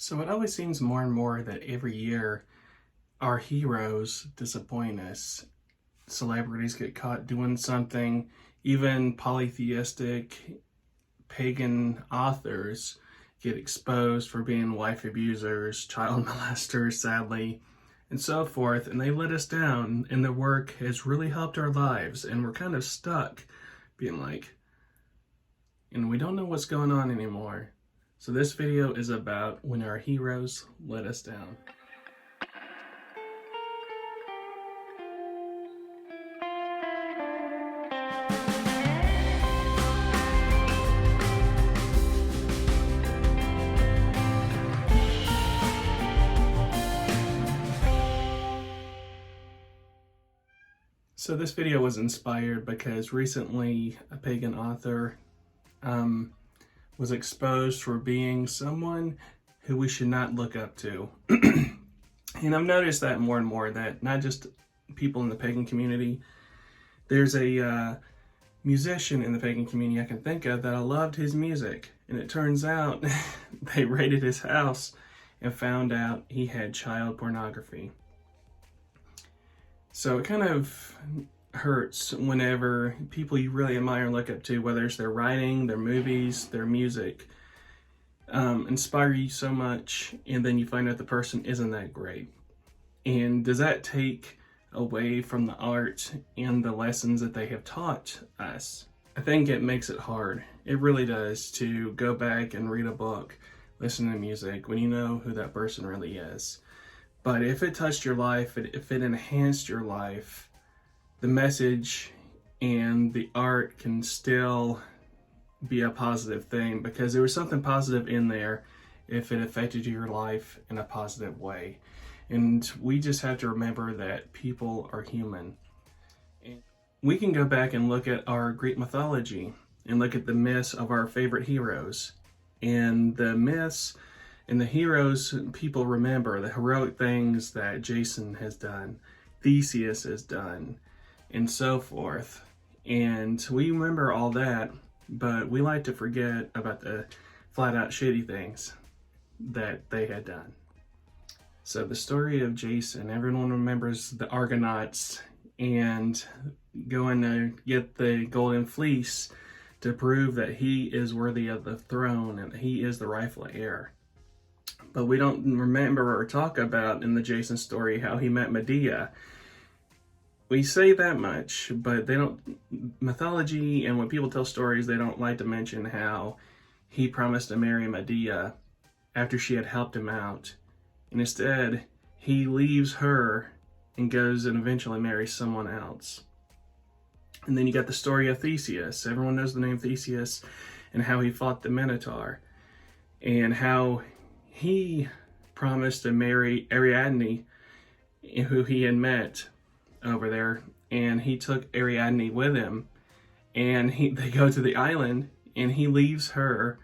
So it always seems more and more that every year our heroes disappoint us. Celebrities get caught doing something, even polytheistic pagan authors get exposed for being wife abusers, child molesters, sadly, and so forth, and they let us down, and their work has really helped our lives, and we're kind of stuck being like, and we don't know what's going on anymore. So this video is about when our heroes let us down. So this video was inspired because recently a pagan author was exposed for being someone who we should not look up to. And I've noticed that more and more, that not just people in the pagan community, there's a musician in the pagan community I can think of that I loved his music. And it turns out they raided his house and found out he had child pornography. So it kind of hurts whenever people you really admire and look up to, whether it's their writing, their movies, their music, inspire you so much, and then you find out the person isn't that great. And does that take away from the art and the lessons that they have taught us? I think it makes it hard. It really does, to go back and read a book, listen to music, when you know who that person really is. But if it touched your life, if it enhanced your life, the message and the art can still be a positive thing, because there was something positive in there if it affected your life in a positive way. And we just have to remember that people are human. And we can go back and look at our Greek mythology and look at the myths of our favorite heroes. And the myths and the heroes people remember, the heroic things that Jason has done, Theseus has done, and so forth. And we remember all that, but we like to forget about the flat out shitty things that they had done. So the story of Jason, everyone remembers the Argonauts and going to get the golden fleece to prove that he is worthy of the throne and he is the rightful heir. But we don't remember or talk about in the Jason story how he met Medea. We say that much, but they don't, mythology and when people tell stories, they don't like to mention how he promised to marry Medea after she had helped him out. And instead, he leaves her and goes and eventually marries someone else. And then you got the story of Theseus. Everyone knows the name Theseus and how he fought the Minotaur and how he promised to marry Ariadne, who he had met over there, and he took Ariadne with him, and they go to the island, and he leaves her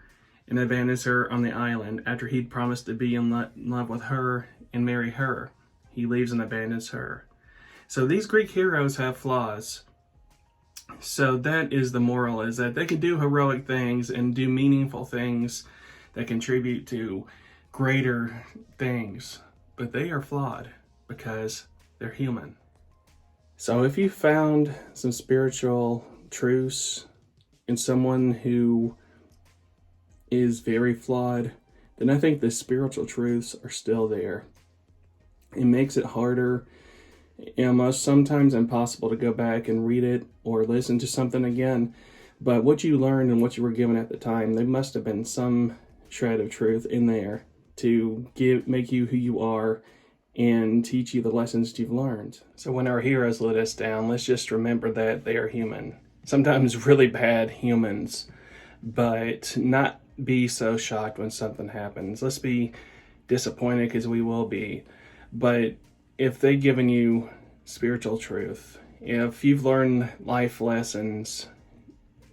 and abandons her on the island after he'd promised to be in love with her and marry her. He leaves and abandons her. So these Greek heroes have flaws. So that is the moral, is that they can do heroic things and do meaningful things that contribute to greater things, but they are flawed because they're human. So if you found some spiritual truths in someone who is very flawed, then I think the spiritual truths are still there. It makes it harder, almost sometimes impossible, to go back and read it or listen to something again. But what you learned and what you were given at the time, there must have been some shred of truth in there to make you who you are and teach you the lessons you've learned. So when our heroes let us down, let's just remember that they are human. Sometimes really bad humans, but not be so shocked when something happens. Let's be disappointed, because we will be. But if they've given you spiritual truth, if you've learned life lessons,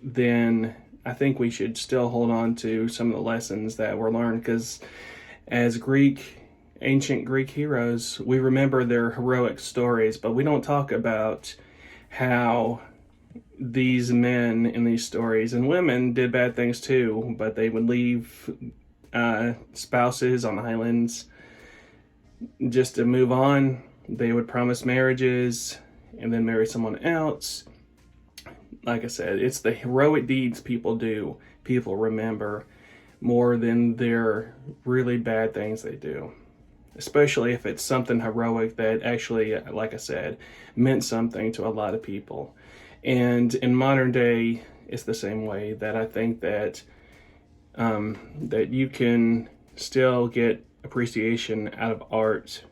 then I think we should still hold on to some of the lessons that were learned, because as ancient Greek heroes, we remember their heroic stories, but we don't talk about how these men in these stories, and women, did bad things too, but they would leave spouses on islands just to move on. They would promise marriages and then marry someone else. Like I said, it's the heroic deeds people do, people remember more than their really bad things they do. Especially if it's something heroic that actually, like I said, meant something to a lot of people. And in modern day, it's the same way that I think that that you can still get appreciation out of art,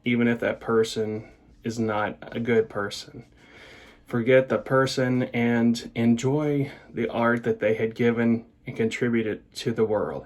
even if that person is not a good person. Forget the person and enjoy the art that they had given and contributed to the world.